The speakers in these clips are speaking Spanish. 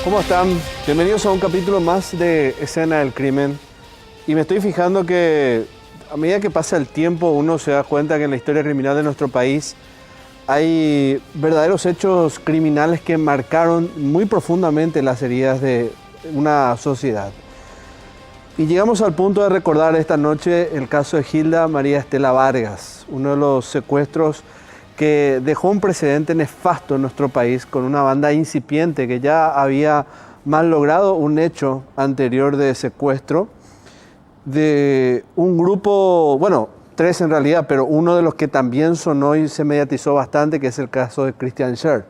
¿Cómo están? Bienvenidos a un capítulo más de Escena del Crimen. Y me estoy fijando que a medida que pasa el tiempo uno se da cuenta que en la historia criminal de nuestro país hay verdaderos hechos criminales que marcaron muy profundamente las heridas de una sociedad. Y llegamos al punto de recordar esta noche el caso de Gilda María Estela Vargas, uno de los secuestros que dejó un precedente nefasto en nuestro país con una banda incipiente que ya había mal logrado un hecho anterior de secuestro de un grupo, bueno, tres en realidad, pero uno de los que también sonó y se mediatizó bastante, que es el caso de Christian Scher.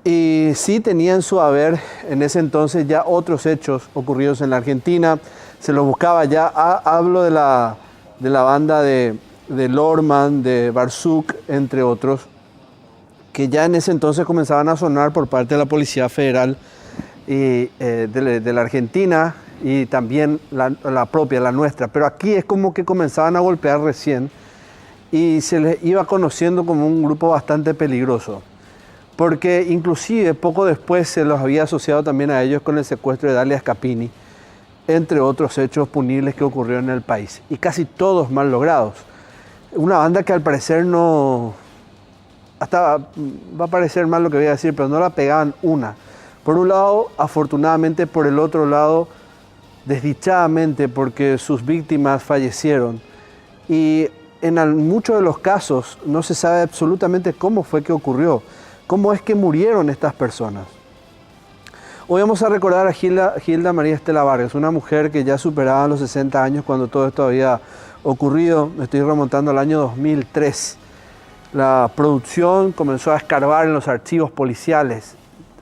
Y sí tenía en su haber en ese entonces ya otros hechos ocurridos en la Argentina, se los buscaba ya, hablo de la banda de Lorman, de Barzuk, entre otros, que ya en ese entonces comenzaban a sonar por parte de la Policía Federal y, de la Argentina y también la propia, la nuestra. Pero aquí es como que comenzaban a golpear recién y se les iba conociendo como un grupo bastante peligroso, porque inclusive poco después se los había asociado también a ellos con el secuestro de Dalia Scapini, entre otros hechos punibles que ocurrieron en el país, y casi todos mal logrados. Una banda que al parecer no, hasta va a parecer mal lo que voy a decir, pero no la pegaban una. Por un lado, afortunadamente, por el otro lado, desdichadamente, porque sus víctimas fallecieron. Y en muchos de los casos no se sabe absolutamente cómo fue que ocurrió, cómo es que murieron estas personas. Hoy vamos a recordar a Gilda María Estela Vargas, una mujer que ya superaba los 60 años cuando todo esto había ocurrido. Me estoy remontando al año 2003. La producción comenzó a escarbar en los archivos policiales,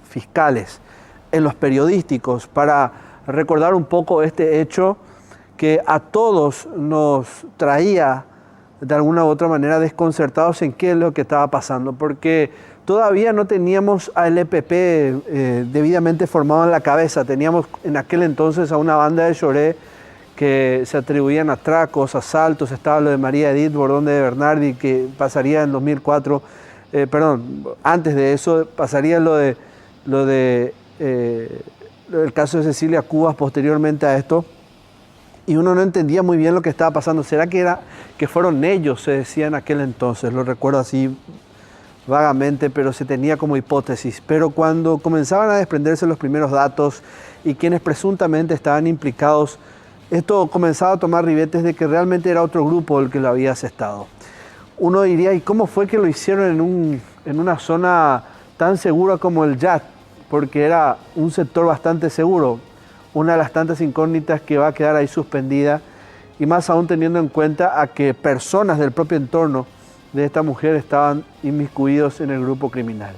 fiscales, en los periodísticos, para recordar un poco este hecho que a todos nos traía de alguna u otra manera desconcertados en qué es lo que estaba pasando, porque todavía no teníamos al EPP debidamente formado en la cabeza. Teníamos en aquel entonces a una banda de choré que se atribuían atracos, asaltos. Estaba lo de María Edith Bordón de Bernardi, que pasaría en 2004, antes de eso pasaría el caso de Cecilia Cubas posteriormente a esto, y uno no entendía muy bien lo que estaba pasando. ¿Será que fueron ellos? Se decía en aquel entonces, lo recuerdo así vagamente, pero se tenía como hipótesis. Pero cuando comenzaban a desprenderse los primeros datos y quienes presuntamente estaban implicados, esto comenzaba a tomar ribetes de que realmente era otro grupo el que lo había asestado. Uno diría, ¿y cómo fue que lo hicieron en una zona tan segura como el Yat? Porque era un sector bastante seguro, una de las tantas incógnitas que va a quedar ahí suspendida, y más aún teniendo en cuenta a que personas del propio entorno de esta mujer estaban inmiscuidos en el grupo criminal.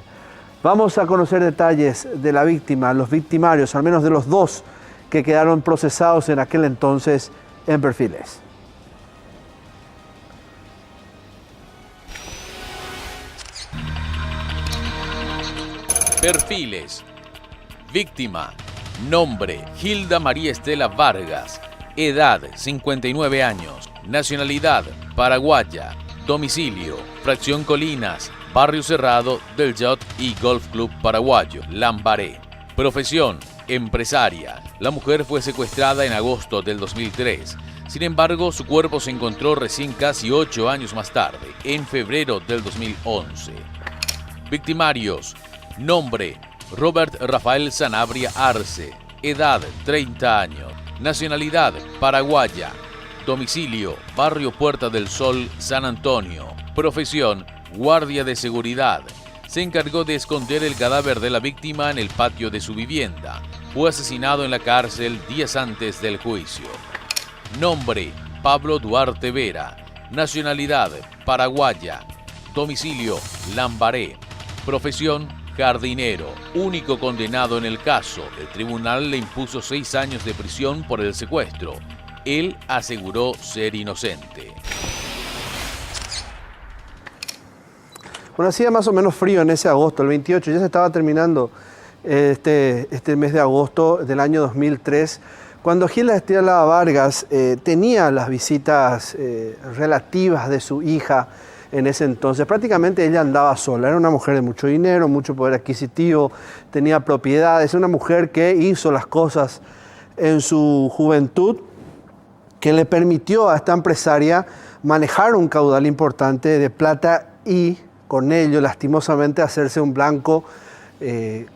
Vamos a conocer detalles de la víctima, los victimarios, al menos de los dos que quedaron procesados en aquel entonces en Perfiles. Perfiles. Víctima. Nombre: Gilda María Estela Vargas. Edad: 59 años. Nacionalidad: paraguaya. Domicilio: Fracción Colinas, Barrio Cerrado del Yacht y Golf Club Paraguayo, Lambaré. Profesión: empresaria. La mujer fue secuestrada en agosto del 2003. Sin embargo, su cuerpo se encontró recién casi 8 años más tarde, en febrero del 2011. Victimarios: nombre: Robert Rafael Sanabria Arce. Edad: 30 años. Nacionalidad: paraguaya. Domicilio: Barrio Puerta del Sol, San Antonio. Profesión: guardia de seguridad. Se encargó de esconder el cadáver de la víctima en el patio de su vivienda. Fue asesinado en la cárcel días antes del juicio. Nombre: Pablo Duarte Vera. Nacionalidad: paraguaya. Domicilio: Lambaré. Profesión: jardinero. Único condenado en el caso. El tribunal le impuso 6 años de prisión por el secuestro. Él aseguró ser inocente. Bueno, hacía más o menos frío en ese agosto, el 28, ya se estaba terminando este mes de agosto del año 2003, cuando Gilda Estela Vargas tenía las visitas relativas de su hija en ese entonces. Prácticamente ella andaba sola, era una mujer de mucho dinero, mucho poder adquisitivo, tenía propiedades, una mujer que hizo las cosas en su juventud que le permitió a esta empresaria manejar un caudal importante de plata y con ello lastimosamente hacerse un blanco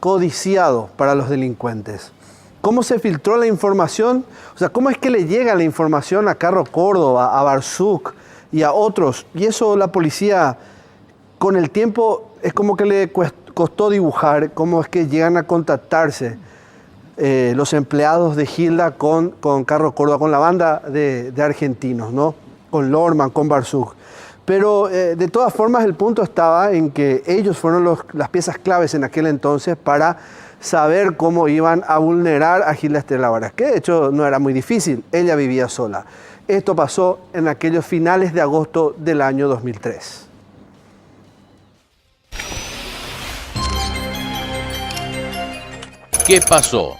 codiciado para los delincuentes. ¿Cómo se filtró la información? O sea, ¿cómo es que le llega la información a Carro Córdoba, a Barzuk y a otros? Y eso la policía, con el tiempo, es como que le costó dibujar cómo es que llegan a contactarse los empleados de Hilda con Carro Córdoba, con la banda de argentinos, ¿no? Con Lorman, con Barzuk. Pero de todas formas el punto estaba en que ellos fueron las piezas claves en aquel entonces para saber cómo iban a vulnerar a Hilda Estela Vargas, que de hecho no era muy difícil, ella vivía sola. Esto pasó en aquellos finales de agosto del año 2003. ¿Qué pasó?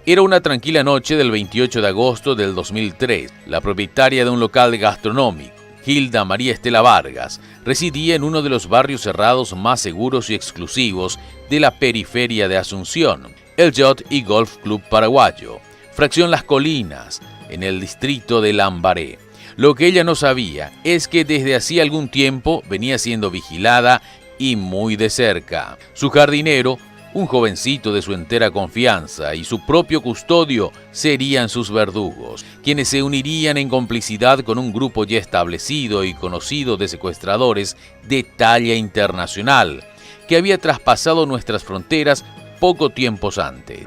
Era una tranquila noche del 28 de agosto del 2003. La propietaria de un local gastronómico, Hilda María Estela Vargas, residía en uno de los barrios cerrados más seguros y exclusivos de la periferia de Asunción, el Yacht y Golf Club Paraguayo, fracción Las Colinas, en el distrito de Lambaré. Lo que ella no sabía es que desde hacía algún tiempo venía siendo vigilada y muy de cerca. Su jardinero, un jovencito de su entera confianza, y su propio custodio serían sus verdugos, quienes se unirían en complicidad con un grupo ya establecido y conocido de secuestradores de talla internacional, que había traspasado nuestras fronteras poco tiempo antes.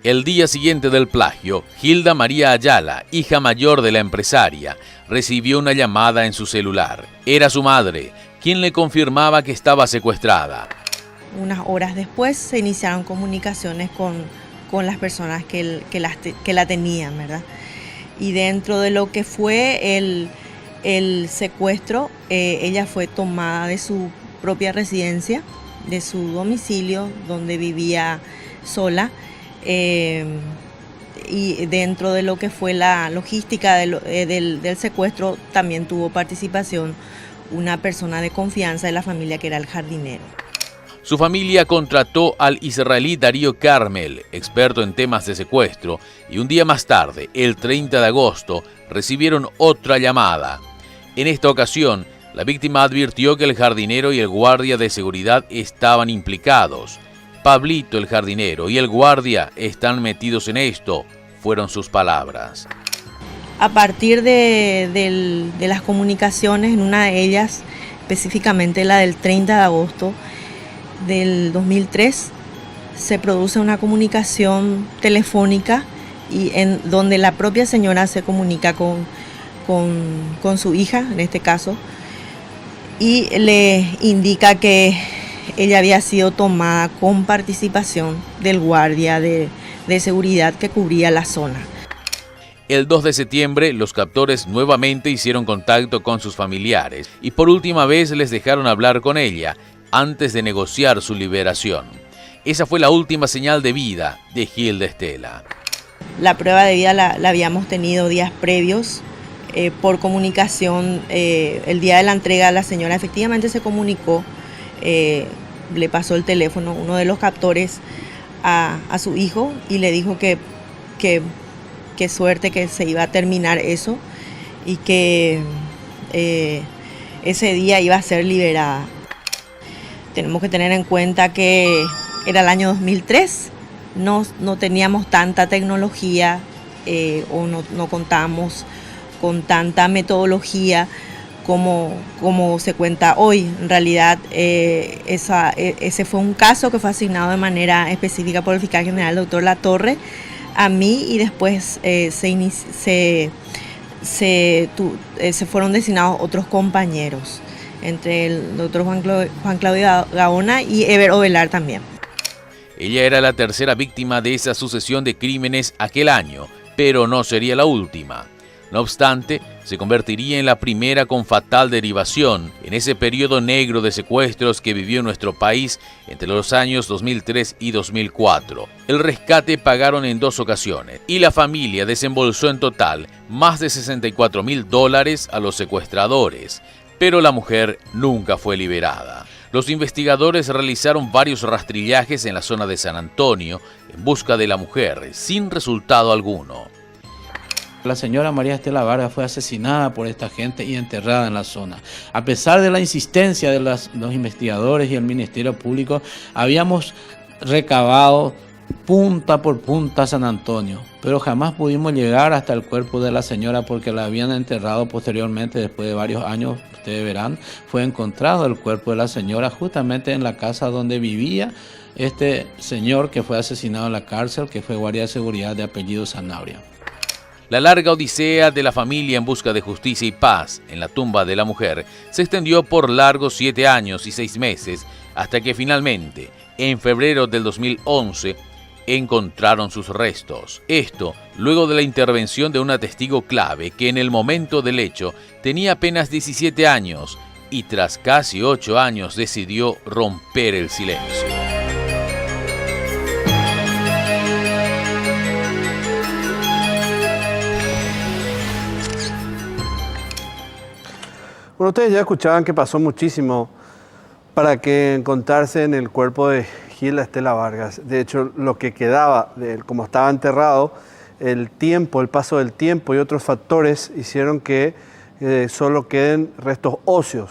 El día siguiente del plagio, Hilda María Ayala, hija mayor de la empresaria, recibió una llamada en su celular. Era su madre, quien le confirmaba que estaba secuestrada. Unas horas después se iniciaron comunicaciones con las personas que la tenían, ¿verdad? Y dentro de lo que fue el secuestro, ella fue tomada de su propia residencia, de su domicilio, donde vivía sola. Y dentro de lo que fue la logística del secuestro, también tuvo participación una persona de confianza de la familia, que era el jardinero. Su familia contrató al israelí Darío Carmel, experto en temas de secuestro, y un día más tarde, el 30 de agosto, recibieron otra llamada. En esta ocasión, la víctima advirtió que el jardinero y el guardia de seguridad estaban implicados. Pablito, el jardinero, y el guardia están metidos en esto, fueron sus palabras. A partir de las comunicaciones, en una de ellas, específicamente la del 30 de agosto, del 2003, se produce una comunicación telefónica y en donde la propia señora se comunica con su hija, en este caso, y le indica que ella había sido tomada con participación del guardia de seguridad que cubría la zona. El 2 de septiembre, los captores nuevamente hicieron contacto con sus familiares y por última vez les dejaron hablar con ella antes de negociar su liberación. Esa fue la última señal de vida de Hilda Estela. La prueba de vida la habíamos tenido días previos por comunicación. El día de la entrega la señora efectivamente se comunicó, le pasó el teléfono uno de los captores a su hijo y le dijo que suerte que se iba a terminar eso y que ese día iba a ser liberada. Tenemos que tener en cuenta que era el año 2003, no teníamos tanta tecnología o no contábamos con tanta metodología como se cuenta hoy. En realidad ese fue un caso que fue asignado de manera específica por el fiscal general, el doctor Latorre, a mí, y después se fueron designados otros compañeros, entre el doctor Juan Claudio Gaona y Ever Ovelar también. Ella era la tercera víctima de esa sucesión de crímenes aquel año, pero no sería la última. No obstante, se convertiría en la primera con fatal derivación en ese periodo negro de secuestros que vivió nuestro país entre los años 2003 y 2004. El rescate pagaron en 2 ocasiones y la familia desembolsó en total más de $64.000 a los secuestradores. pero la mujer nunca fue liberada. Los investigadores realizaron varios rastrillajes en la zona de San Antonio en busca de la mujer, sin resultado alguno. La señora María Estela Vargas fue asesinada por esta gente y enterrada en la zona. A pesar de la insistencia de los investigadores y el Ministerio Público, habíamos recabado punta por punta San Antonio, pero jamás pudimos llegar hasta el cuerpo de la señora porque la habían enterrado posteriormente. Después de varios años, ustedes verán, fue encontrado el cuerpo de la señora justamente en la casa donde vivía este señor que fue asesinado en la cárcel, que fue guardia de seguridad de apellido Sanabria. La larga odisea de la familia en busca de justicia y paz en la tumba de la mujer se extendió por largos 7 años y 6 meses, hasta que finalmente, en febrero del 2011, encontraron sus restos. Esto luego de la intervención de una testigo clave que en el momento del hecho tenía apenas 17 años y tras casi 8 años decidió romper el silencio. Bueno, ustedes ya escuchaban que pasó muchísimo para que encontrarse en el cuerpo de Gilda Estela Vargas. De hecho, lo que quedaba de él, como estaba enterrado, el paso del tiempo y otros factores hicieron que solo queden restos óseos,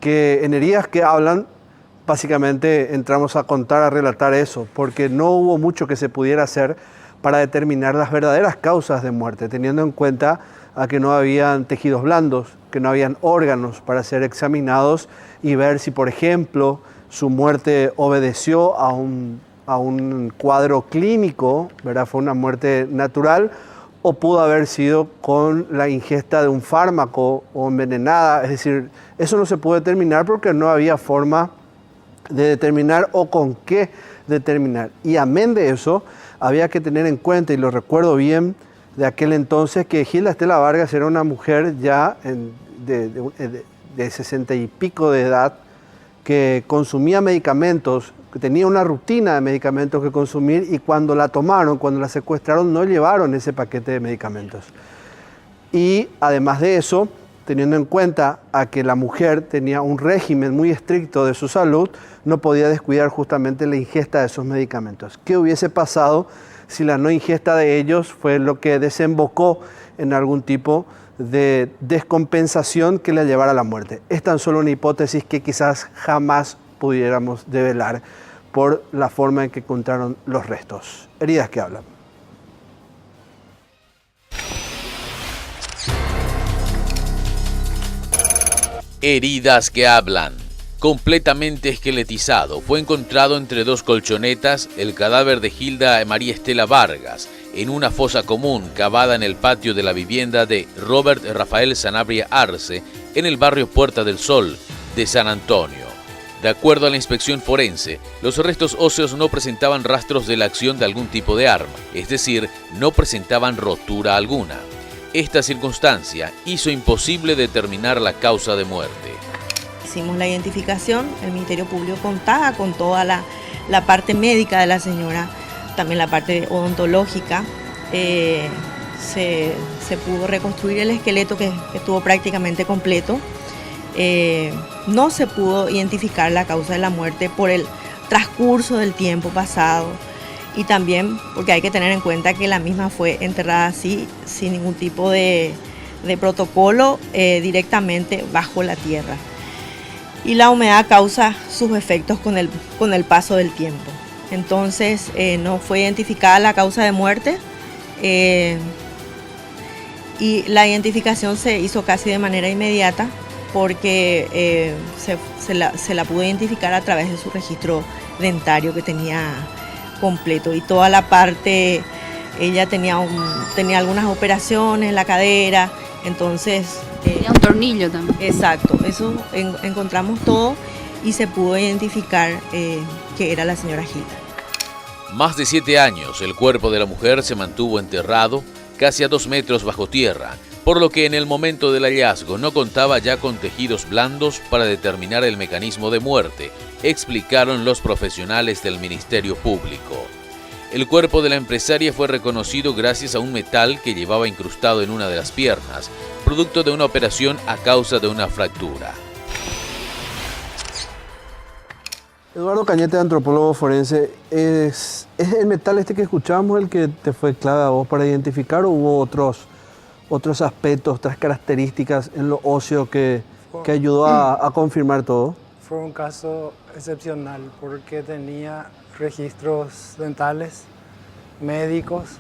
que en heridas que hablan, básicamente entramos a contar, a relatar eso, porque no hubo mucho que se pudiera hacer para determinar las verdaderas causas de muerte, teniendo en cuenta a que no habían tejidos blandos, que no habían órganos para ser examinados y ver si, por ejemplo, su muerte obedeció a un cuadro clínico, ¿verdad? Fue una muerte natural, o pudo haber sido con la ingesta de un fármaco o envenenada. Es decir, eso no se pudo determinar porque no había forma de determinar o con qué determinar. Y amén de eso, había que tener en cuenta, y lo recuerdo bien, de aquel entonces, que Gilda Estela Vargas era una mujer ya de 60 y pico de edad, que consumía medicamentos, que tenía una rutina de medicamentos que consumir, y cuando la tomaron, cuando la secuestraron, no llevaron ese paquete de medicamentos. Y además de eso, teniendo en cuenta a que la mujer tenía un régimen muy estricto de su salud, no podía descuidar justamente la ingesta de esos medicamentos. ¿Qué hubiese pasado si la no ingesta de ellos fue lo que desembocó en algún tipo de descompensación que le llevara a la muerte? Es tan solo una hipótesis que quizás jamás pudiéramos develar por la forma en que encontraron los restos. Heridas que hablan. Heridas que hablan. Completamente esqueletizado, fue encontrado entre 2 colchonetas el cadáver de Gilda María Estela Vargas en una fosa común cavada en el patio de la vivienda de Robert Rafael Sanabria Arce en el barrio Puerta del Sol de San Antonio. De acuerdo a la inspección forense, los restos óseos no presentaban rastros de la acción de algún tipo de arma, es decir, no presentaban rotura alguna. Esta circunstancia hizo imposible determinar la causa de muerte. Hicimos la identificación, el Ministerio Público contaba con toda la parte médica de la señora, también la parte odontológica. Se pudo reconstruir el esqueleto que estuvo prácticamente completo. No se pudo identificar la causa de la muerte por el transcurso del tiempo pasado, y también porque hay que tener en cuenta que la misma fue enterrada así, sin ningún tipo de protocolo, directamente bajo la tierra. Y la humedad causa sus efectos con el paso del tiempo. Entonces no fue identificada la causa de muerte, y la identificación se hizo casi de manera inmediata porque se la pudo identificar a través de su registro dentario que tenía completo, y toda la parte, ella tenía algunas operaciones en la cadera, entonces... Tenía un tornillo también. Exacto, eso encontramos todo y se pudo identificar que era la señora Gilda. Más de 7 años el cuerpo de la mujer se mantuvo enterrado casi a 2 metros bajo tierra, por lo que en el momento del hallazgo no contaba ya con tejidos blandos para determinar el mecanismo de muerte, explicaron los profesionales del Ministerio Público. El cuerpo de la empresaria fue reconocido gracias a un metal que llevaba incrustado en una de las piernas, producto de una operación a causa de una fractura. Eduardo Cañete, antropólogo forense, ¿es el metal este que escuchamos el que te fue clave a vos para identificar o hubo otros aspectos, otras características en lo óseo que ayudó a confirmar todo? Fue un caso excepcional porque tenía registros dentales, médicos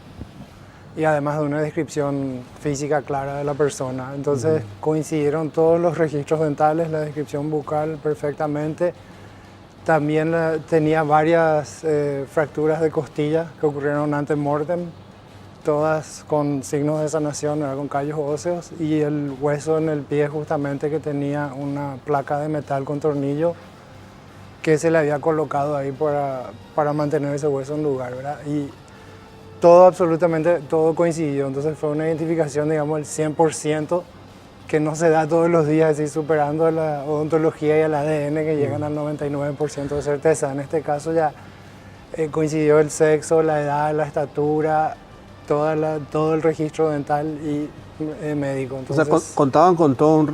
y además de una descripción física clara de la persona. Entonces coincidieron todos los registros dentales, la descripción bucal perfectamente. También tenía varias fracturas de costilla que ocurrieron ante mortem, todas con signos de sanación, con callos óseos, y el hueso en el pie justamente que tenía una placa de metal con tornillo que se le había colocado ahí para mantener ese hueso en lugar, ¿verdad? Y todo, absolutamente todo coincidió, entonces fue una identificación, digamos, el 100%, que no se da todos los días, así superando la odontología y el ADN que llegan al 99% de certeza. En este caso ya coincidió el sexo, la edad, la estatura, todo el registro dental y médico. Entonces, o sea, contaban con toda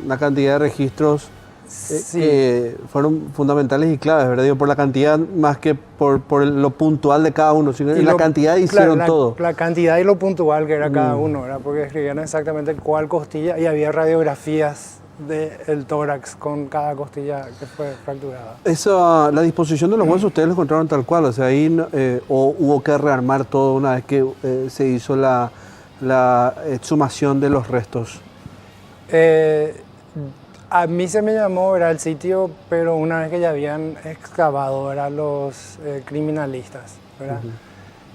una cantidad de registros sí, que fueron fundamentales y claves, ¿verdad? Digo, por la cantidad más que por lo puntual de cada uno, sino la cantidad hicieron todo. La cantidad y lo puntual que era cada uno, ¿verdad? Porque escribían exactamente cuál costilla y había radiografías del tórax con cada costilla que fue fracturada. La disposición de los huesos ustedes los encontraron tal cual, o sea, ahí o hubo que rearmar todo una vez que se hizo la exhumación de los restos. A mí se me llamó, era el sitio, pero una vez que ya habían excavado, eran los criminalistas, ¿verdad?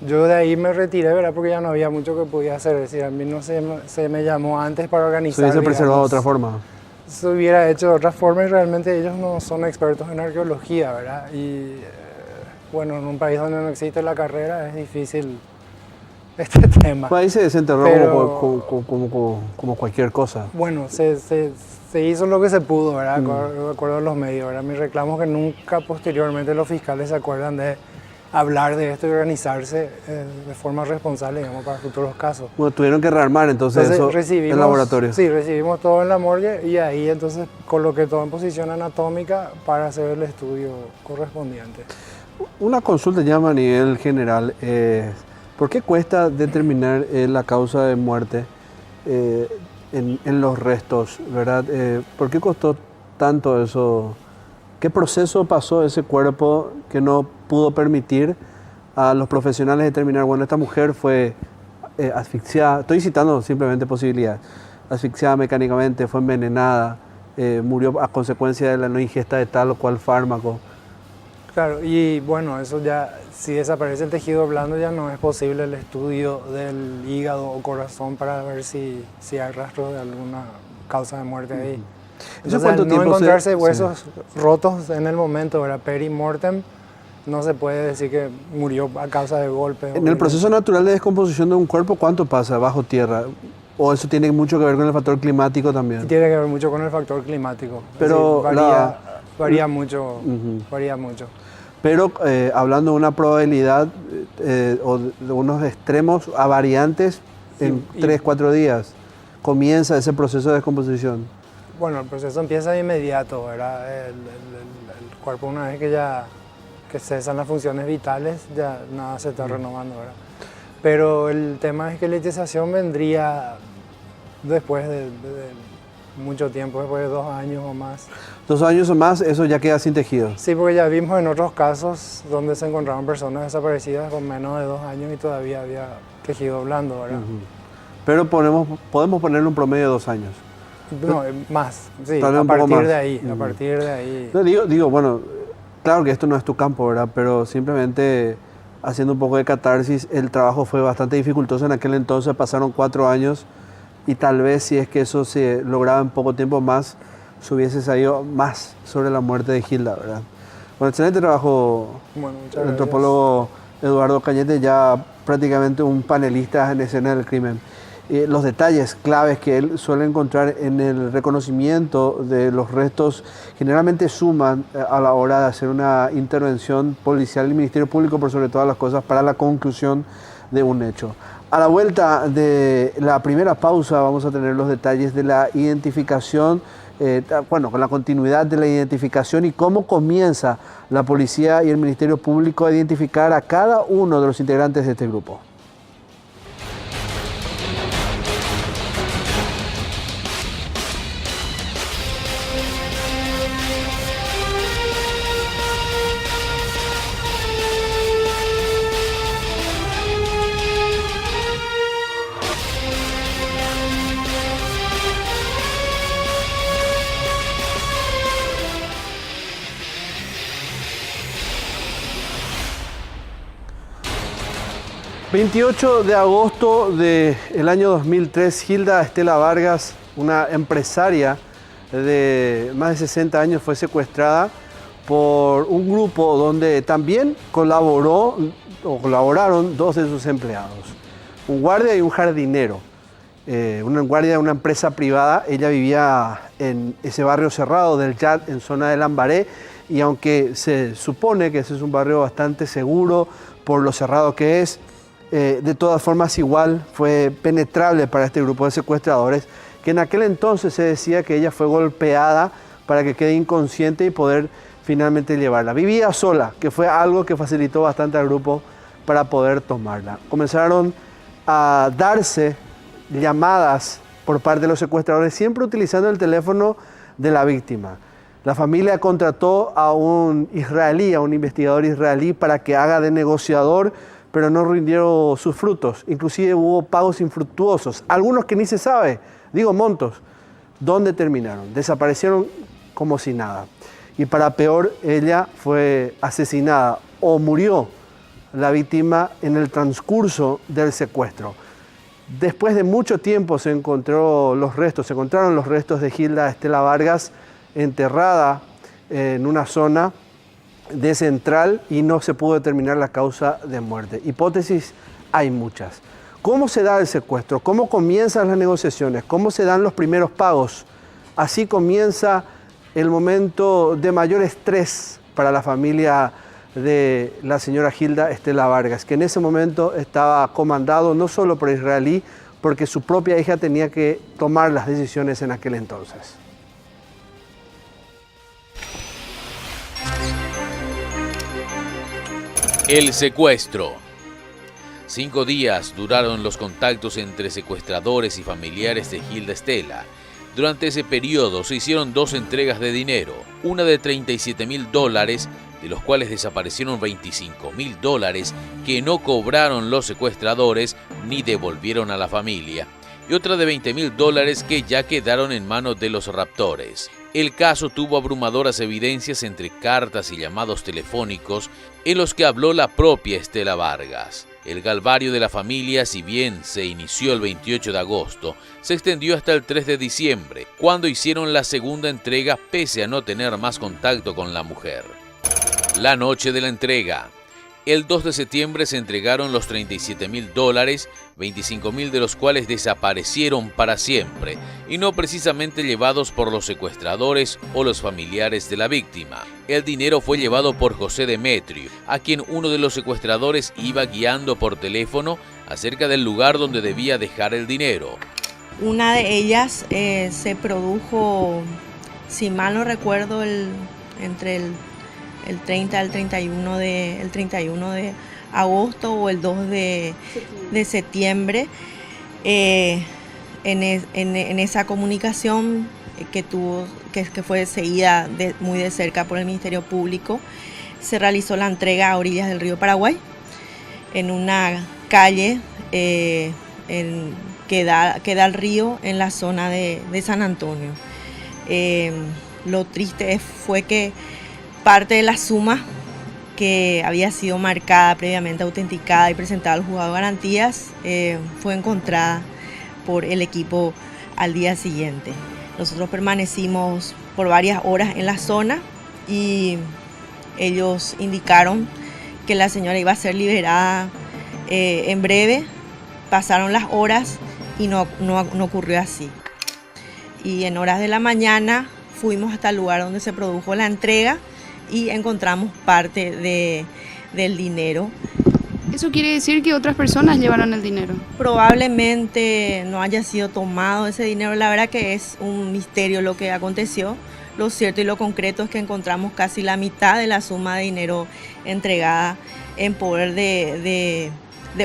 Yo de ahí me retiré, ¿verdad? Porque ya no había mucho que podía hacer, es decir, a mí no se me llamó antes para organizar. Se hubiese preservado de otra forma. Se hubiera hecho de otra forma y realmente ellos no son expertos en arqueología, ¿verdad? Y bueno, en un país donde no existe la carrera es difícil este tema. Pues ahí se desenterró como cualquier cosa. Bueno, se hizo lo que se pudo, ¿verdad? De acuerdo a los medios, ¿verdad? Mi reclamo es que nunca posteriormente los fiscales se acuerdan de hablar de esto y organizarse de forma responsable, digamos, para futuros casos. Bueno, tuvieron que rearmar entonces eso en laboratorio. Sí, recibimos todo en la morgue y ahí entonces coloqué todo en posición anatómica para hacer el estudio correspondiente. Una consulta ya a nivel general. ¿Por qué cuesta determinar la causa de muerte en los restos, verdad? ¿Por qué costó tanto eso? ¿Qué proceso pasó ese cuerpo que no pudo permitir a los profesionales determinar, bueno, esta mujer fue asfixiada, estoy citando simplemente posibilidades, asfixiada mecánicamente, fue envenenada, murió a consecuencia de la no ingesta de tal o cual fármaco? Claro, y bueno, eso ya, si desaparece el tejido blando ya no es posible el estudio del hígado o corazón para ver si hay rastros de alguna causa de muerte ahí. Entonces, al no encontrarse huesos rotos en el momento, ¿verdad? Peri-mortem, no se puede decir que murió a causa de golpe. En el proceso natural de descomposición de un cuerpo, ¿cuánto pasa bajo tierra? ¿O eso tiene mucho que ver con el factor climático también? Tiene que ver mucho con el factor climático. Pero varía mucho, varía mucho. Pero hablando de una probabilidad o de unos extremos a variantes, en 3-4 días comienza ese proceso de descomposición. Bueno, el proceso empieza de inmediato, ¿verdad? El cuerpo, una vez que cesan las funciones vitales, ya nada se está renovando, ¿verdad? Pero el tema de esqueletización vendría después de mucho tiempo, después de 2 años o más. 2 años o más, eso ya queda sin tejido. Sí, porque ya vimos en otros casos donde se encontraron personas desaparecidas con menos de 2 años y todavía había tejido blando, ¿verdad? Pero podemos ponerle un promedio de 2 años. No, más, sí, a partir de ahí, a partir de ahí. No, digo, bueno, claro que esto no es tu campo, ¿verdad? Pero simplemente haciendo un poco de catarsis, el trabajo fue bastante dificultoso en aquel entonces, pasaron 4 años y tal vez si es que eso se lograba en poco tiempo más, se hubiese sabido más sobre la muerte de Hilda, ¿verdad? Bueno, excelente trabajo, Bueno, muchas el antropólogo Eduardo Cañete, ya prácticamente un panelista en escena del crimen. los detalles claves que él suele encontrar en el reconocimiento de los restos generalmente suman a la hora de hacer una intervención policial y Ministerio Público, por sobre todas las cosas, para la conclusión de un hecho. A la vuelta de la primera pausa vamos a tener los detalles de la identificación, con la continuidad de la identificación y cómo comienza la policía y el Ministerio Público a identificar a cada uno de los integrantes de este grupo. ...28 de agosto del año 2003, Hilda Estela Vargas, una empresaria de más de 60 años, fue secuestrada por un grupo donde también colaboraron dos de sus empleados, un guardia y un jardinero. Una guardia de una empresa privada. Ella vivía en ese barrio cerrado del Yat, en zona de Lambaré, y aunque se supone que ese es un barrio bastante seguro por lo cerrado que es, de todas formas igual fue penetrable para este grupo de secuestradores, que en aquel entonces se decía que ella fue golpeada para que quede inconsciente y poder finalmente llevarla. Vivía sola, que fue algo que facilitó bastante al grupo para poder tomarla. Comenzaron a darse llamadas por parte de los secuestradores, siempre utilizando el teléfono de la víctima. La familia contrató a un israelí, a un investigador israelí, para que haga de negociador, pero no rindieron sus frutos. Inclusive hubo pagos infructuosos, algunos que ni se sabe, montos. ¿Dónde terminaron? Desaparecieron como si nada. Y para peor, ella fue asesinada o murió la víctima en el transcurso del secuestro. Después de mucho tiempo se encontraron los restos de Hilda Estela Vargas enterrada en una zona de Central y no se pudo determinar la causa de muerte. Hipótesis hay muchas. ¿Cómo se da el secuestro? ¿Cómo comienzan las negociaciones? ¿Cómo se dan los primeros pagos? Así comienza el momento de mayor estrés para la familia de la señora Hilda Estela Vargas, que en ese momento estaba comandado no solo por israelí, porque su propia hija tenía que tomar las decisiones en aquel entonces. El secuestro. 5 días duraron los contactos entre secuestradores y familiares de Hilda Estela. Durante ese periodo se hicieron 2 entregas de dinero, una de $37.000, de los cuales desaparecieron $25.000 que no cobraron los secuestradores ni devolvieron a la familia, y otra de $20.000 que ya quedaron en manos de los raptores. El caso tuvo abrumadoras evidencias entre cartas y llamados telefónicos en los que habló la propia Estela Vargas. El calvario de la familia, si bien se inició el 28 de agosto, se extendió hasta el 3 de diciembre, cuando hicieron la segunda entrega pese a no tener más contacto con la mujer. La noche de la entrega. El 2 de septiembre se entregaron los $37.000, $25.000 de los cuales desaparecieron para siempre, y no precisamente llevados por los secuestradores o los familiares de la víctima. El dinero fue llevado por José Demetrio, a quien uno de los secuestradores iba guiando por teléfono acerca del lugar donde debía dejar el dinero. Una de ellas se produjo, si mal no recuerdo, entre el 30 al 31 de agosto o el 2 de septiembre. En esa comunicación que fue seguida muy de cerca por el Ministerio Público, se realizó la entrega a orillas del río Paraguay, en una calle que da al río en la zona de San Antonio. Lo triste fue que parte de la suma que había sido marcada, previamente autenticada y presentada al juzgado de garantías, fue encontrada por el equipo al día siguiente. Nosotros permanecimos por varias horas en la zona y ellos indicaron que la señora iba a ser liberada en breve. Pasaron las horas y no ocurrió así. Y en horas de la mañana fuimos hasta el lugar donde se produjo la entrega y encontramos parte del dinero. ¿Eso quiere decir que otras personas llevaron el dinero? Probablemente no haya sido tomado ese dinero. La verdad que es un misterio lo que aconteció. Lo cierto y lo concreto es que encontramos casi la mitad de la suma de dinero entregada en poder de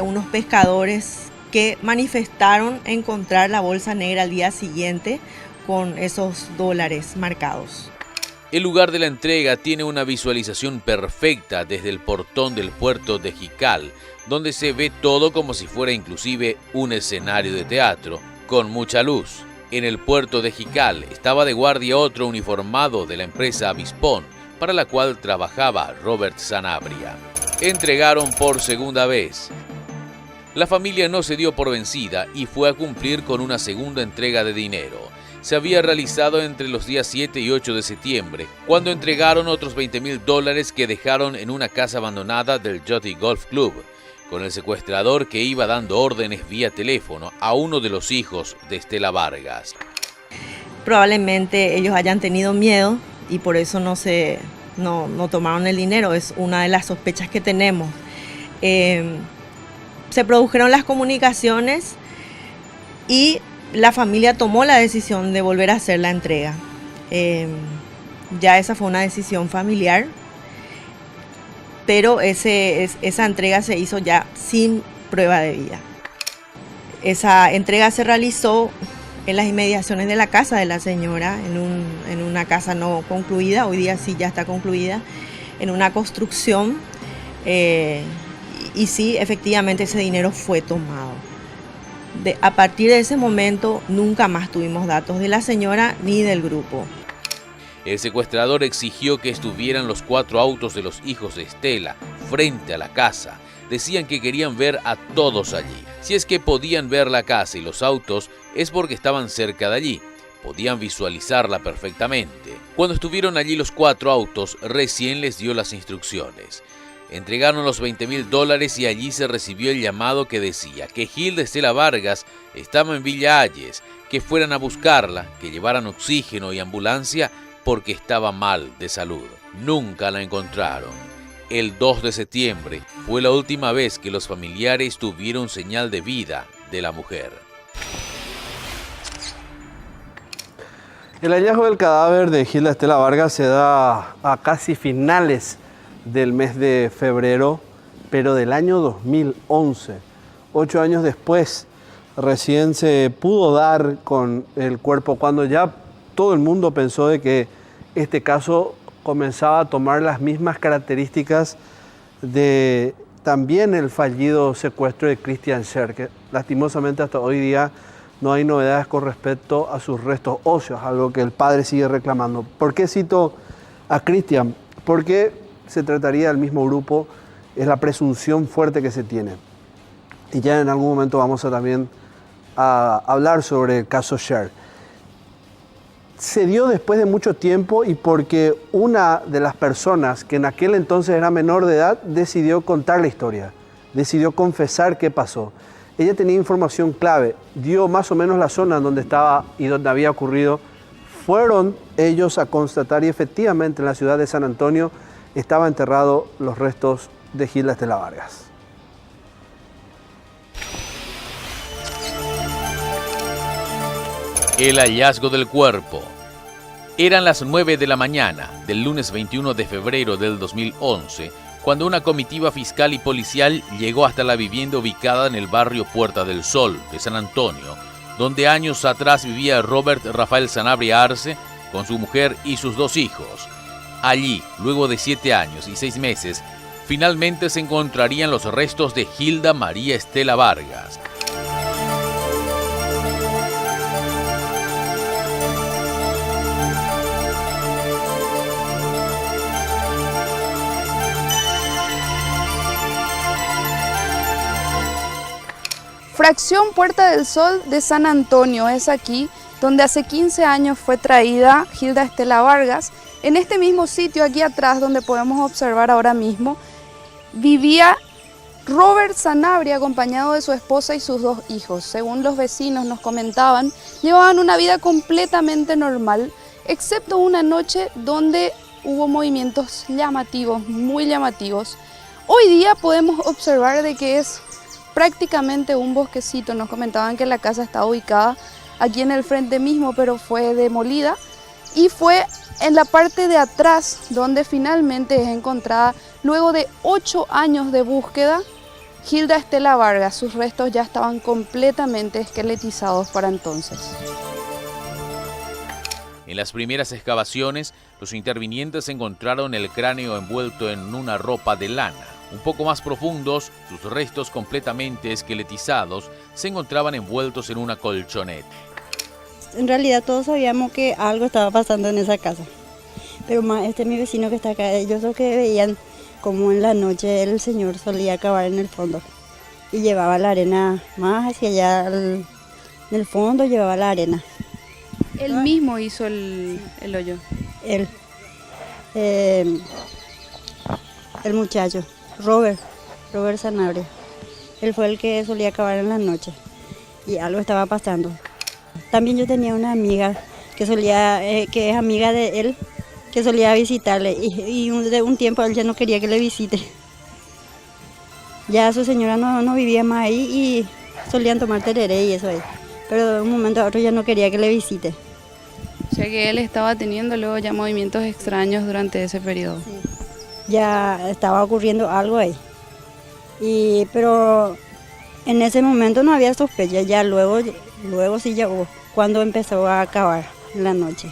unos pescadores que manifestaron encontrar la bolsa negra al día siguiente con esos dólares marcados. El lugar de la entrega tiene una visualización perfecta desde el portón del puerto de Jikal, donde se ve todo como si fuera inclusive un escenario de teatro, con mucha luz. En el puerto de Jikal estaba de guardia otro uniformado de la empresa Avispón, para la cual trabajaba Robert Sanabria. Entregaron por segunda vez. La familia no se dio por vencida y fue a cumplir con una segunda entrega de dinero. Se había realizado entre los días 7 y 8 de septiembre, cuando entregaron otros $20,000 que dejaron en una casa abandonada del Yachty Golf Club, con el secuestrador que iba dando órdenes vía teléfono a uno de los hijos de Estela Vargas. Probablemente ellos hayan tenido miedo y por eso no tomaron el dinero, es una de las sospechas que tenemos. Se produjeron las comunicaciones y la familia tomó la decisión de volver a hacer la entrega. Ya esa fue una decisión familiar, pero esa entrega se hizo ya sin prueba de vida. Esa entrega se realizó en las inmediaciones de la casa de la señora, en una casa no concluida, hoy día sí ya está concluida, en una construcción, y sí, efectivamente ese dinero fue tomado. A partir de ese momento nunca más tuvimos datos de la señora ni del grupo. El secuestrador exigió que estuvieran los 4 autos de los hijos de Estela frente a la casa. Decían que querían ver a todos allí. Si es que podían ver la casa y los autos es porque estaban cerca de allí. Podían visualizarla perfectamente. Cuando estuvieron allí los 4 autos, recién les dio las instrucciones. Entregaron los $20,000 y allí se recibió el llamado que decía que Hilda Estela Vargas estaba en Villa Hayes, que fueran a buscarla, que llevaran oxígeno y ambulancia porque estaba mal de salud. Nunca la encontraron. El 2 de septiembre fue la última vez que los familiares tuvieron señal de vida de la mujer. El hallazgo del cadáver de Hilda Estela Vargas se da a casi finales del mes de febrero, pero del año 2011. 8 años después, recién se pudo dar con el cuerpo, cuando ya todo el mundo pensó de que este caso comenzaba a tomar las mismas características de también el fallido secuestro de Christian Scher, que lastimosamente hasta hoy día no hay novedades con respecto a sus restos óseos, algo que el padre sigue reclamando. ¿Por qué cito a Christian? Porque se trataría del mismo grupo, es la presunción fuerte que se tiene. Y ya en algún momento vamos a también a hablar sobre el caso Scher. Se dio después de mucho tiempo y porque una de las personas que en aquel entonces era menor de edad decidió contar la historia, decidió confesar qué pasó. Ella tenía información clave, dio más o menos la zona donde estaba y donde había ocurrido. Fueron ellos a constatar y efectivamente en la ciudad de San Antonio estaban enterrados los restos de Hilda Estela Vargas. El hallazgo del cuerpo. Eran las 9 de la mañana del lunes 21 de febrero del 2011, cuando una comitiva fiscal y policial llegó hasta la vivienda ubicada en el barrio Puerta del Sol de San Antonio, donde años atrás vivía Robert Rafael Sanabria Arce con su mujer y sus 2 hijos. Allí, luego de 7 años y 6 meses, finalmente se encontrarían los restos de Hilda María Estela Vargas. Fracción Puerta del Sol de San Antonio, es aquí donde hace 15 años fue traída Hilda Estela Vargas. En este mismo sitio, aquí atrás, donde podemos observar ahora mismo, vivía Robert Sanabria, acompañado de su esposa y sus 2 hijos, según los vecinos nos comentaban, llevaban una vida completamente normal, excepto una noche donde hubo movimientos llamativos, muy llamativos. Hoy día podemos observar de que es prácticamente un bosquecito. Nos comentaban que la casa está ubicada aquí en el frente mismo, pero fue demolida y fue en la parte de atrás donde finalmente es encontrada, luego de 8 años de búsqueda, Hilda Estela Vargas. Sus restos ya estaban completamente esqueletizados para entonces. En las primeras excavaciones, los intervinientes encontraron el cráneo envuelto en una ropa de lana. Un poco más profundos, sus restos completamente esqueletizados se encontraban envueltos en una colchoneta. En realidad todos sabíamos que algo estaba pasando en esa casa, pero más mi vecino que está acá, ellos lo que veían como en la noche el señor solía cavar en el fondo y llevaba la arena más hacia allá, en el fondo llevaba la arena. Él mismo hizo el hoyo. Él, el muchacho, Robert Sanabria, él fue el que solía cavar en la noche y algo estaba pasando. También yo tenía una amiga que que es amiga de él, que solía visitarle y de un tiempo él ya no quería que le visite. Ya su señora no vivía más ahí y solían tomar tereré y eso ahí, pero de un momento a otro ya no quería que le visite. O sea que él estaba teniendo luego ya movimientos extraños durante ese periodo. Sí. Ya estaba ocurriendo algo ahí, pero en ese momento no había sospecha, ya luego sí ya hubo, cuando empezó a cavar en la noche.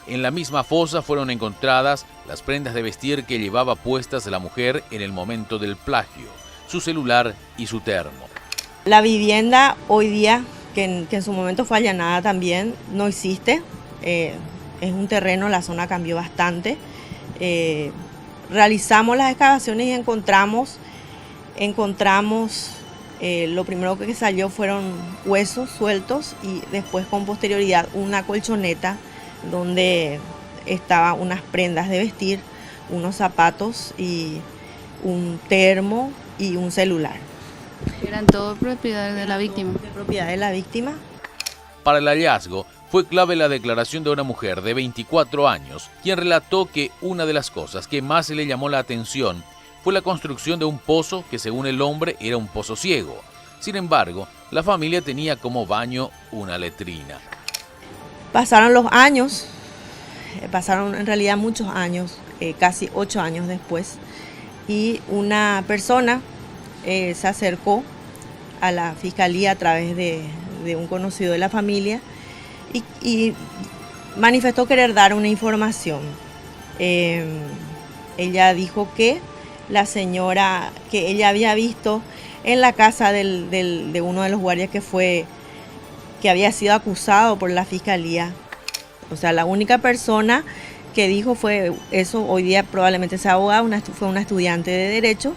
En la misma fosa fueron encontradas las prendas de vestir que llevaba puestas la mujer en el momento del plagio, su celular y su termo. La vivienda hoy día, que en su momento fue allanada también, no existe. Es un terreno, la zona cambió bastante. Realizamos las excavaciones y encontramos lo primero que salió fueron huesos sueltos y después con posterioridad una colchoneta donde estaban unas prendas de vestir, unos zapatos y un termo y un celular. ¿Eran todo propiedad de la víctima? De propiedad de la víctima. Para el hallazgo fue clave la declaración de una mujer de 24 años, quien relató que una de las cosas que más le llamó la atención fue la construcción de un pozo que según el hombre era un pozo ciego. Sin embargo, la familia tenía como baño una letrina. Pasaron los años, pasaron en realidad muchos años, casi 8 años después, y una persona se acercó a la fiscalía a través de un conocido de la familia y manifestó querer dar una información. Ella dijo que la señora, que ella había visto en la casa de uno de los guardias que había sido acusado por la fiscalía. O sea, la única persona que dijo fue eso, hoy día probablemente sea abogada, fue una estudiante de Derecho,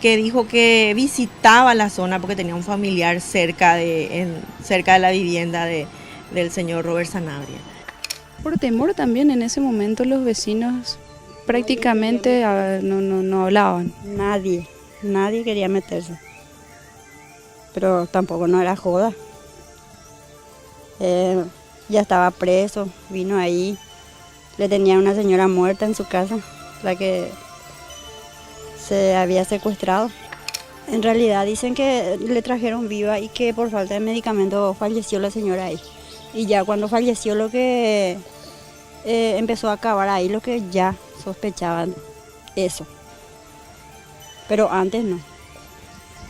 que dijo que visitaba la zona porque tenía un familiar cerca de la vivienda del señor Robert Sanabria. Por temor también en ese momento los vecinos prácticamente no hablaban. Nadie quería meterse, pero tampoco no era joda. Ya estaba preso, vino ahí, le tenía una señora muerta en su casa, la que se había secuestrado. En realidad dicen que le trajeron viva y que por falta de medicamento falleció la señora ahí. Y ya cuando falleció lo que empezó a acabar ahí, lo que ya sospechaban eso. Pero antes no.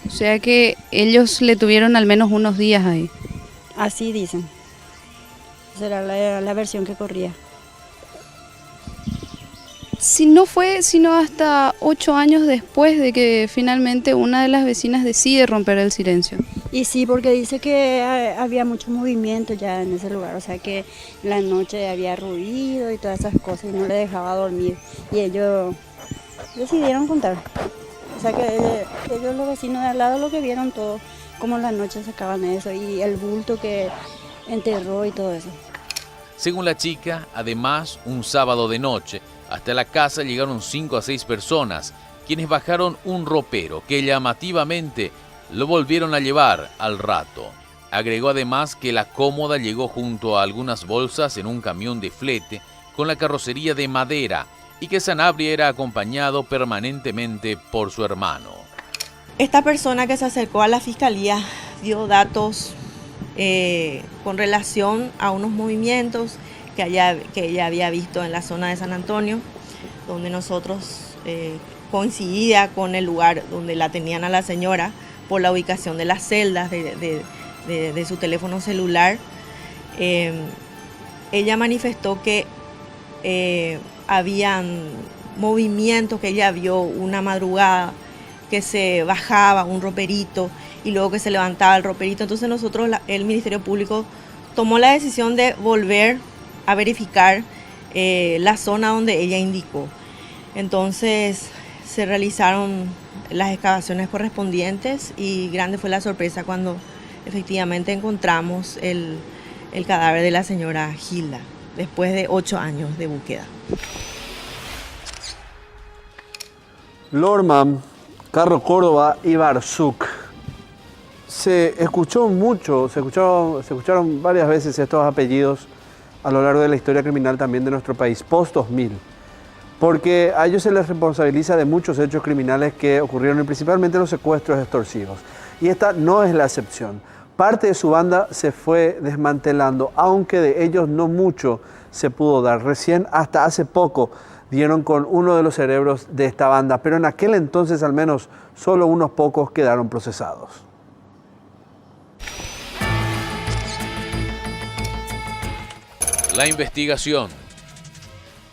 O sea que ellos le tuvieron al menos unos días ahí. Así dicen. Esa era la versión que corría. Si no fue sino hasta 8 años después de que finalmente una de las vecinas decide romper el silencio. Y sí, porque dice que había mucho movimiento ya en ese lugar, o sea que en la noche había ruido y todas esas cosas y no le dejaba dormir. Y ellos decidieron contar. O sea que ellos, los vecinos de al lado, lo que vieron todo, como en la noche sacaban eso y el bulto que enterró y todo eso. Según la chica, además, un sábado de noche, hasta la casa llegaron 5 a 6 personas quienes bajaron un ropero que llamativamente lo volvieron a llevar al rato. Agregó además que la cómoda llegó junto a algunas bolsas en un camión de flete con la carrocería de madera y que Sanabria era acompañado permanentemente por su hermano. Esta persona que se acercó a la fiscalía dio datos con relación a unos movimientos que ella había visto en la zona de San Antonio, donde nosotros coincidía con el lugar donde la tenían a la señora por la ubicación de las celdas de su teléfono celular. Ella manifestó que habían movimientos que ella vio una madrugada, que se bajaba un roperito y luego que se levantaba el roperito. Entonces nosotros, el Ministerio Público, tomó la decisión de volver a verificar la zona donde ella indicó. Entonces se realizaron las excavaciones correspondientes y grande fue la sorpresa cuando efectivamente encontramos el cadáver de la señora Hilda, después de 8 años de búsqueda. Lorman, Carro Córdoba y Barzuk. Se escucharon varias veces estos apellidos a lo largo de la historia criminal también de nuestro país, post-2000, porque a ellos se les responsabiliza de muchos hechos criminales que ocurrieron, y principalmente los secuestros extorsivos. Y esta no es la excepción. Parte de su banda se fue desmantelando, aunque de ellos no mucho se pudo dar. Recién, hasta hace poco, dieron con uno de los cerebros de esta banda, pero en aquel entonces al menos solo unos pocos quedaron procesados. La investigación.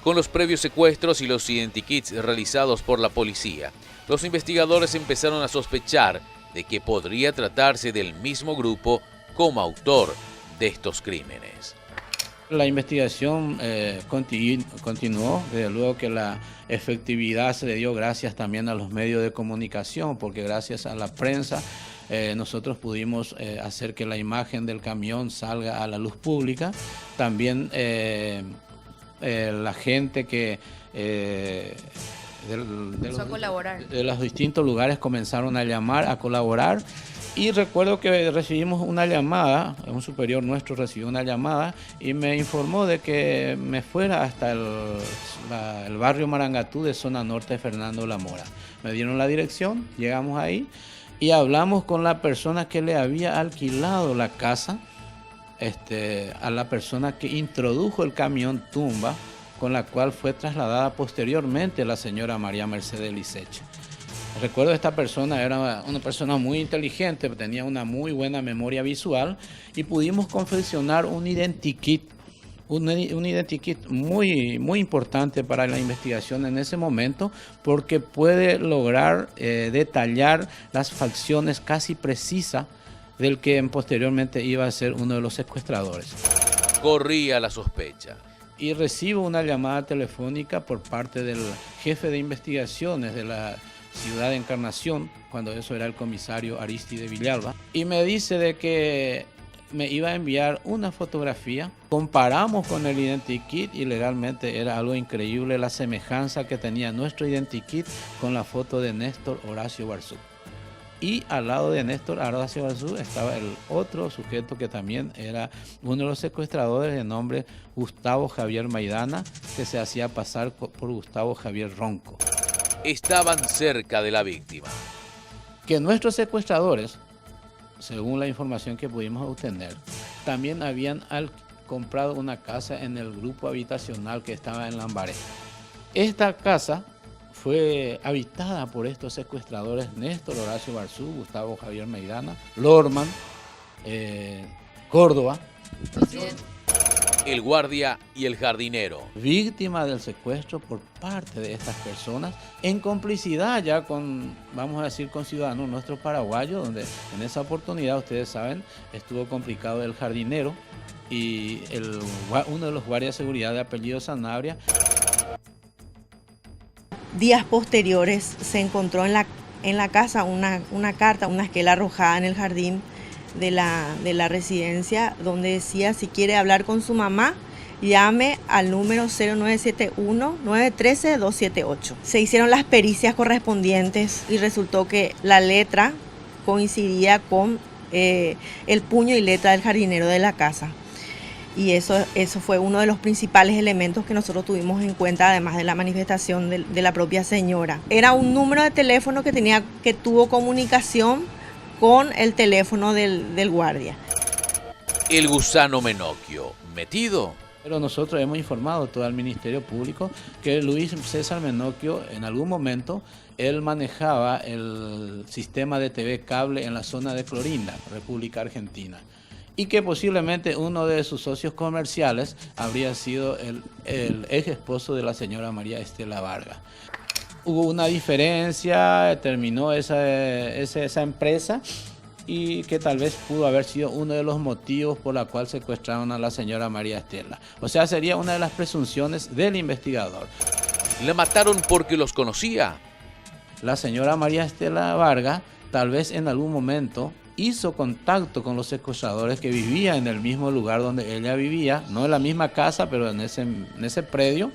Con los previos secuestros y los identikits realizados por la policía, los investigadores empezaron a sospechar de que podría tratarse del mismo grupo como autor de estos crímenes. La investigación continuó, desde luego que la efectividad se le dio gracias también a los medios de comunicación, porque gracias a la prensa nosotros pudimos hacer que la imagen del camión salga a la luz pública. También la gente que de los distintos lugares comenzaron a llamar, a colaborar. Y recuerdo que recibimos una llamada, un superior nuestro recibió una llamada y me informó de que me fuera hasta el barrio Marangatú de zona norte de Fernando La Mora. Me dieron la dirección, llegamos ahí y hablamos con la persona que le había alquilado la casa, a la persona que introdujo el camión tumba, con la cual fue trasladada posteriormente la señora María Mercedes Liceche. Recuerdo esta persona era una persona muy inteligente, tenía una muy buena memoria visual y pudimos confeccionar un identikit muy, muy importante para la investigación en ese momento, porque puede lograr detallar las facciones casi precisas del que posteriormente iba a ser uno de los secuestradores. Corría la sospecha. Y recibo una llamada telefónica por parte del jefe de investigaciones de la ciudad de Encarnación, cuando eso era el comisario Aristide Villalba, y me dice de que me iba a enviar una fotografía. Comparamos con el identikit y legalmente era algo increíble la semejanza que tenía nuestro identikit con la foto de Néstor Horacio Barzuk. Y al lado de Néstor Horacio Barzuk estaba el otro sujeto que también era uno de los secuestradores, de nombre Gustavo Javier Maidana, que se hacía pasar por Gustavo Javier Ronco. Estaban cerca de la víctima. Que nuestros secuestradores, según la información que pudimos obtener, también habían comprado una casa en el grupo habitacional que estaba en Lambaré. Esta casa fue habitada por estos secuestradores: Néstor Horacio Barzuk, Gustavo Javier Maidana, Lorman, Córdoba, el guardia y el jardinero. Víctima del secuestro por parte de estas personas, en complicidad ya con, vamos a decir, con ciudadanos nuestros paraguayos, donde en esa oportunidad, ustedes saben, estuvo complicado el jardinero y uno de los guardias de seguridad de apellido Sanabria. Días posteriores se encontró en la casa una carta, una esquela arrojada en el jardín de la residencia, donde decía: si quiere hablar con su mamá, llame al número 0971-913-278. Se hicieron las pericias correspondientes y resultó que la letra coincidía con el puño y letra del jardinero de la casa. Y eso fue uno de los principales elementos que nosotros tuvimos en cuenta, además de la manifestación de la propia señora. Era un número de teléfono que tuvo comunicación con el teléfono del guardia. El gusano Menocchio, metido. Pero nosotros hemos informado todo al Ministerio Público que Luis César Menocchio en algún momento él manejaba el sistema de TV cable en la zona de Clorinda, República Argentina, y que posiblemente uno de sus socios comerciales habría sido el ex esposo de la señora María Estela Vargas. Hubo una diferencia, terminó esa empresa, y que tal vez pudo haber sido uno de los motivos por la cual secuestraron a la señora María Estela. O sea, sería una de las presunciones del investigador. ¿La mataron porque los conocía? La señora María Estela Vargas tal vez en algún momento hizo contacto con los secuestradores que vivían en el mismo lugar donde ella vivía, no en la misma casa, pero en ese predio,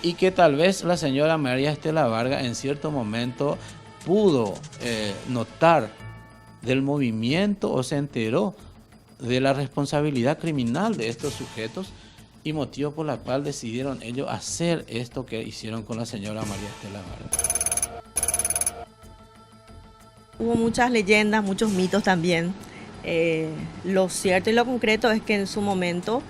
y que tal vez la señora María Estela Vargas en cierto momento pudo notar del movimiento o se enteró de la responsabilidad criminal de estos sujetos y motivo por la cual decidieron ellos hacer esto que hicieron con la señora María Estela Vargas. Hubo muchas leyendas, muchos mitos también. Lo cierto y lo concreto es que en su momento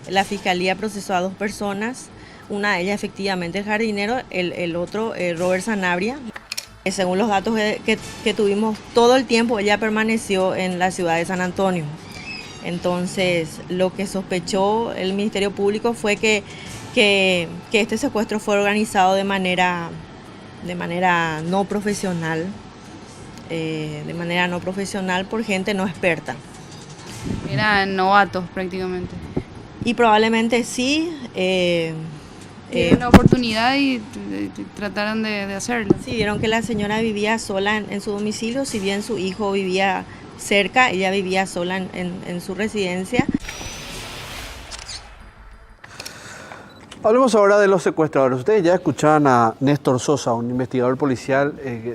la Fiscalía procesó a 2 personas, una de ellas efectivamente el jardinero, el otro Robert Sanabria. Según los datos que tuvimos, todo el tiempo ella permaneció en la ciudad de San Antonio. Entonces, lo que sospechó el Ministerio Público fue que este secuestro fue organizado de manera no profesional, por gente no experta. Eran novatos prácticamente. Y probablemente sí. Tuvieron una oportunidad y trataron de hacerlo. Sí, vieron que la señora vivía sola en su domicilio, si bien su hijo vivía cerca, ella vivía sola en su residencia. Hablemos ahora de los secuestradores. Ustedes ya escuchaban a Néstor Sosa, un investigador policial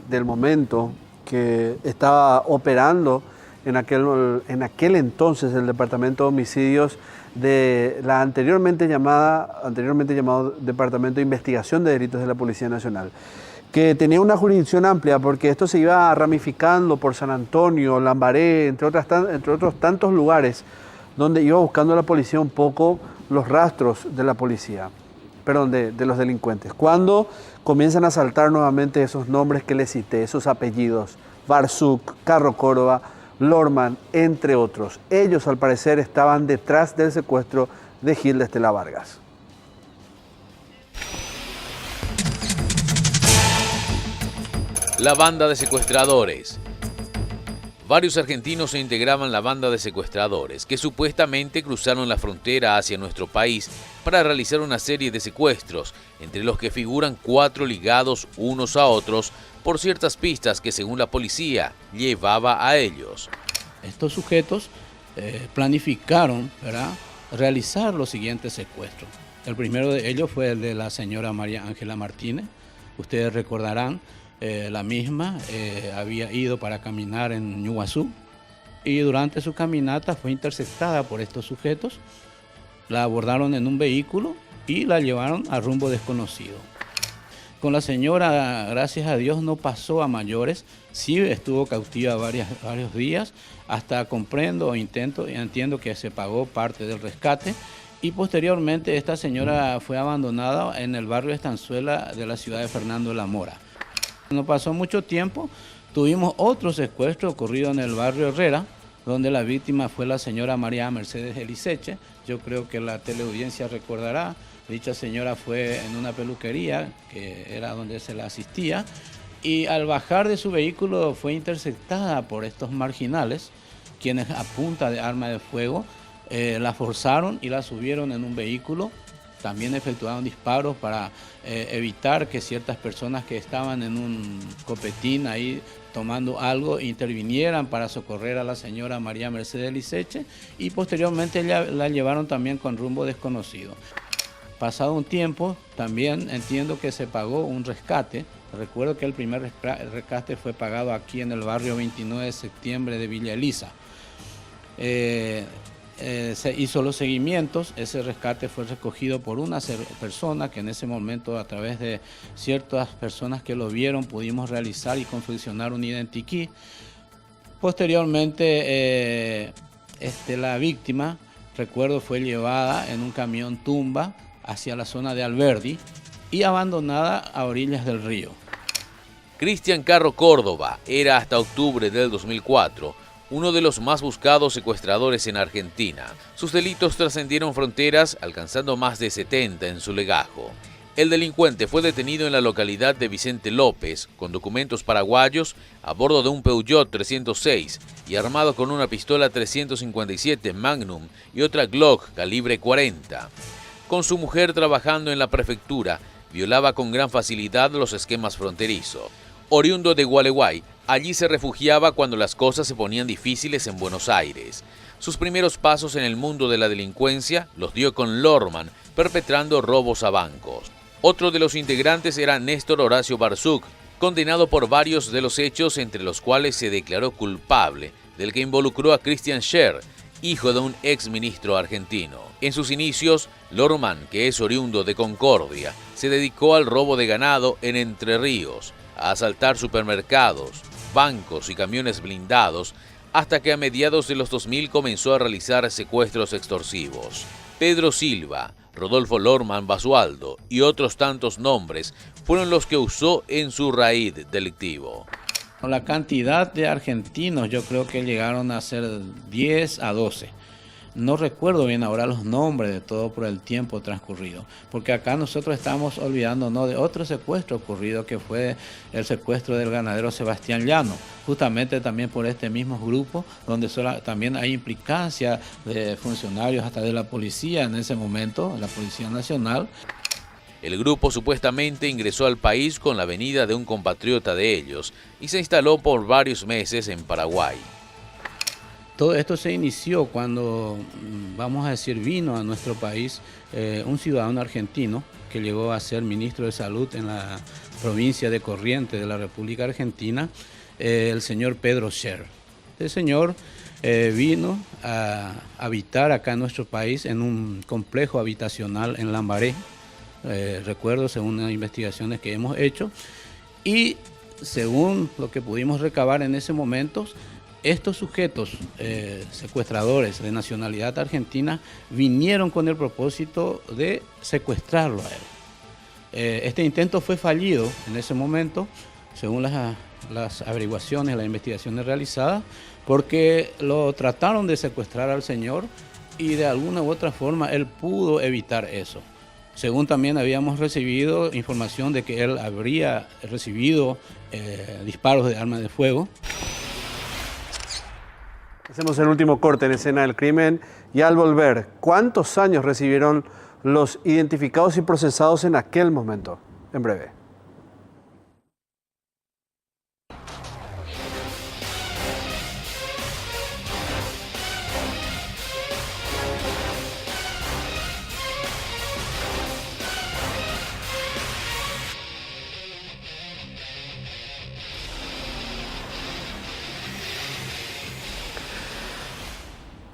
del momento que estaba operando en aquel entonces el Departamento de Homicidios de la anteriormente llamado Departamento de Investigación de Delitos de la Policía Nacional, que tenía una jurisdicción amplia porque esto se iba ramificando por San Antonio, Lambaré, entre otros tantos lugares donde iba buscando la policía un poco los rastros de la policía, perdón, de los delincuentes. Cuando comienzan a saltar nuevamente esos nombres que les cité, esos apellidos, Barzuk, Carro Córdoba, Lorman, entre otros. Ellos, al parecer, estaban detrás del secuestro de Hilda Estela Vargas. La banda de secuestradores. Varios argentinos se integraban la banda de secuestradores que supuestamente cruzaron la frontera hacia nuestro país para realizar una serie de secuestros, entre los que figuran 4 ligados unos a otros por ciertas pistas que, según la policía, llevaba a ellos. Estos sujetos planificaron, ¿verdad?, realizar los siguientes secuestros. El primero de ellos fue el de la señora María Ángela Martínez. Ustedes recordarán, la misma había ido para caminar en Ñuguazú y durante su caminata fue interceptada por estos sujetos, la abordaron en un vehículo y la llevaron a rumbo desconocido. Con la señora, gracias a Dios, no pasó a mayores, sí estuvo cautiva varios días, hasta entiendo que se pagó parte del rescate y posteriormente esta señora fue abandonada en el barrio Estanzuela de la ciudad de Fernando de la Mora. No pasó mucho tiempo, tuvimos otro secuestro ocurrido en el barrio Herrera, donde la víctima fue la señora María Mercedes Eliseche. Yo creo que la teleaudiencia recordará, dicha señora fue en una peluquería, que era donde se la asistía, y al bajar de su vehículo fue interceptada por estos marginales, quienes a punta de arma de fuego la forzaron y la subieron en un vehículo. También efectuaron disparos para evitar que ciertas personas que estaban en un copetín ahí tomando algo, intervinieran para socorrer a la señora María Mercedes Liceche y posteriormente la llevaron también con rumbo desconocido. Pasado un tiempo, también entiendo que se pagó un rescate. Recuerdo que el primer rescate fue pagado aquí en el barrio 29 de septiembre de Villa Elisa. Se hizo los seguimientos, ese rescate fue recogido por una persona que en ese momento, a través de ciertas personas que lo vieron, pudimos realizar y confeccionar un identikit. Posteriormente, la víctima, recuerdo, fue llevada en un camión tumba hacia la zona de Alberdi y abandonada a orillas del río. Cristian Carro Córdoba era hasta octubre del 2004 uno de los más buscados secuestradores en Argentina. Sus delitos trascendieron fronteras, alcanzando más de 70 en su legajo. El delincuente fue detenido en la localidad de Vicente López, con documentos paraguayos, a bordo de un Peugeot 306 y armado con una pistola 357 Magnum y otra Glock calibre 40. Con su mujer trabajando en la prefectura, violaba con gran facilidad los esquemas fronterizos. Oriundo de Gualeguay, allí se refugiaba cuando las cosas se ponían difíciles en Buenos Aires. Sus primeros pasos en el mundo de la delincuencia los dio con Lorman, perpetrando robos a bancos. Otro de los integrantes era Néstor Horacio Barzuk, condenado por varios de los hechos, entre los cuales se declaró culpable del que involucró a Christian Scher, hijo de un ex ministro argentino. En sus inicios, Lorman, que es oriundo de Concordia, se dedicó al robo de ganado en Entre Ríos, a asaltar supermercados, bancos y camiones blindados, hasta que a mediados de los 2000 comenzó a realizar secuestros extorsivos. Pedro Silva, Rodolfo Lorman Basualdo y otros tantos nombres fueron los que usó en su raíz delictivo. La cantidad de argentinos yo creo que llegaron a ser 10 a 12. No recuerdo bien ahora los nombres de todo por el tiempo transcurrido, porque acá nosotros estamos olvidándonos de otro secuestro ocurrido, que fue el secuestro del ganadero Sebastián Llano, justamente también por este mismo grupo, donde también hay implicancia de funcionarios hasta de la policía en ese momento, la Policía Nacional. El grupo supuestamente ingresó al país con la venida de un compatriota de ellos y se instaló por varios meses en Paraguay. Todo esto se inició cuando, vamos a decir, vino a nuestro país un ciudadano argentino que llegó a ser ministro de Salud en la provincia de Corrientes de la República Argentina, el señor Pedro Scher. Este señor vino a habitar acá en nuestro país en un complejo habitacional en Lambaré, recuerdo, según las investigaciones que hemos hecho, y según lo que pudimos recabar en ese momento, estos sujetos secuestradores de nacionalidad argentina vinieron con el propósito de secuestrarlo a él. Este intento fue fallido en ese momento, según las averiguaciones, las investigaciones realizadas, porque lo trataron de secuestrar al señor y de alguna u otra forma él pudo evitar eso. Según también habíamos recibido información de que él habría recibido disparos de arma de fuego. Hacemos el último corte en escena del crimen y al volver, ¿cuántos años recibieron los identificados y procesados en aquel momento? En breve.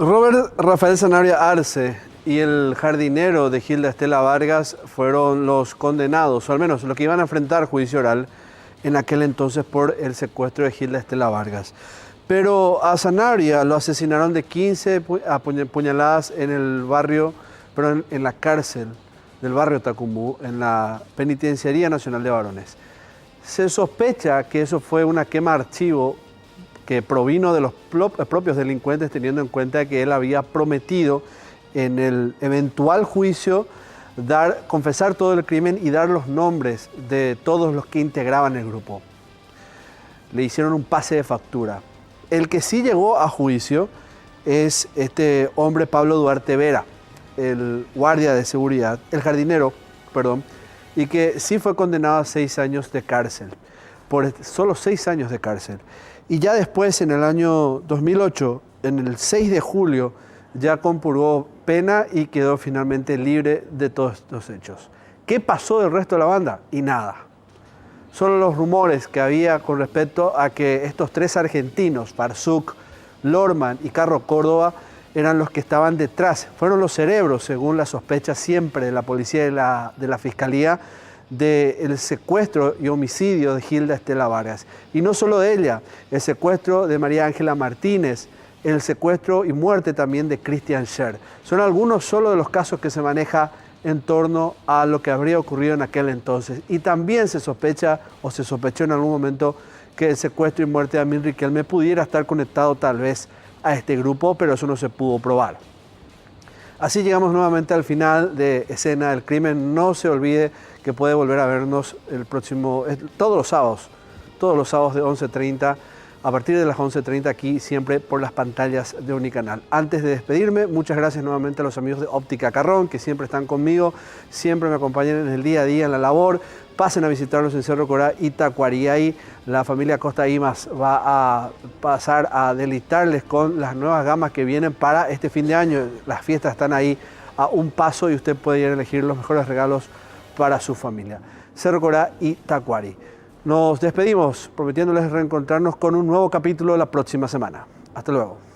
Robert Rafael Sanabria Arce y el jardinero de Gilda Estela Vargas fueron los condenados, o al menos los que iban a enfrentar juicio oral en aquel entonces por el secuestro de Gilda Estela Vargas. Pero a Sanabria lo asesinaron de 15 puñaladas en el barrio, pero en la cárcel del barrio Tacumbú, en la Penitenciaría Nacional de Varones. Se sospecha que eso fue una quema de archivo que provino de los propios delincuentes, teniendo en cuenta que él había prometido en el eventual juicio confesar todo el crimen y dar los nombres de todos los que integraban el grupo. Le hicieron un pase de factura. El que sí llegó a juicio es este hombre Pablo Duarte Vera, el guardia de seguridad, el jardinero, perdón, y que sí fue condenado a 6 años de cárcel. por solo 6 años de cárcel. Y ya después, en el año 2008, en el 6 de julio, ya compurgó pena y quedó finalmente libre de todos estos hechos. ¿Qué pasó del resto de la banda? Y nada. Solo los rumores que había con respecto a que estos 3 argentinos, Farsuk, Lorman y Carlos Córdoba, eran los que estaban detrás. Fueron los cerebros, según la sospecha siempre de la policía y de la fiscalía, del secuestro y homicidio de Hilda Estela Vargas. Y no solo de ella, el secuestro de María Ángela Martínez, el secuestro y muerte también de Christian Scher. Son algunos solo de los casos que se maneja en torno a lo que habría ocurrido en aquel entonces. Y también se sospecha, o se sospechó en algún momento, que el secuestro y muerte de Amin Riquelme pudiera estar conectado tal vez a este grupo, pero eso no se pudo probar. Así llegamos nuevamente al final de Escena del Crimen. No se olvide que puede volver a vernos todos los sábados de 11:30, a partir de las 11:30 aquí, siempre por las pantallas de Unicanal. Antes de despedirme, muchas gracias nuevamente a los amigos de Óptica Carrón, que siempre están conmigo, siempre me acompañan en el día a día en la labor. Pasen a visitarnos en Cerro Corá y Tacuariay. La familia Costa Imas va a pasar a deleitarles con las nuevas gamas que vienen para este fin de año. Las fiestas están ahí a un paso y usted puede ir a elegir los mejores regalos para su familia. Cerro Corá y Tacuari. Nos despedimos prometiéndoles reencontrarnos con un nuevo capítulo la próxima semana. Hasta luego.